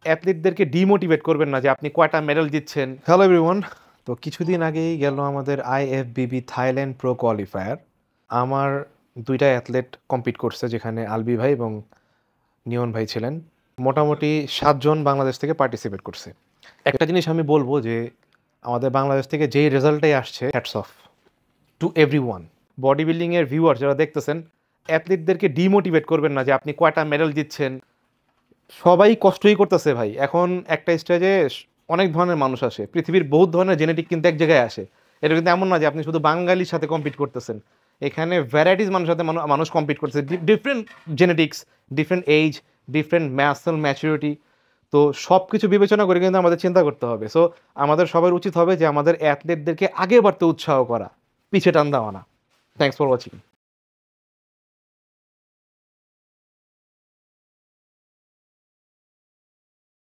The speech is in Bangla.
অ্যাথলিটদেরকে ডিমোটিভেট করবেন না যে আপনি কয়টা মেডেল জিতছেন। হ্যালো এভরিওয়ান, তো কিছুদিন আগেই গেল আমাদের আইএফবিবি থাইল্যান্ড প্রো কোয়ালিফায়ার। আমার দুইটা অ্যাথলেট কম্পিট করছে, যেখানে আলবি ভাই এবং নিয়ন ভাই ছিলেন। মোটামুটি 7 জন বাংলাদেশ থেকে পার্টিসিপেট করছে। একটা জিনিস আমি বলবো যে আমাদের বাংলাদেশ থেকে যেই রেজাল্টটাই আসছে, hats off to everyone. Body বিল্ডিংয়ের ভিউয়ার যারা দেখতেছেন, অ্যাথলিটদেরকে ডিমোটিভেট করবেন না যে আপনি কয়টা মেডেল জিতছেন। সবাই কষ্টই করতেছে ভাই। এখন একটা স্টেজে অনেক ধরনের মানুষ আসে, পৃথিবীর বহুত ধরনের জেনেটিক কিন্তু এক জায়গায় আসে। এটা কিন্তু এমন না যে আপনি শুধু বাঙালির সাথে কম্পিট করতেছেন। এখানে ভ্যারাইটিস মানুষের সাথে মানুষ কম্পিট করতেছে, different genetics, different age, different muscle maturity. তো সব কিছু বিবেচনা করে কিন্তু আমাদের চিন্তা করতে হবে। সো আমাদের সবার উচিত হবে যে আমাদের অ্যাথলেটদেরকে আগে বাড়তে উৎসাহ করা, পিছে টান দেওয়া না। Thanks for watching.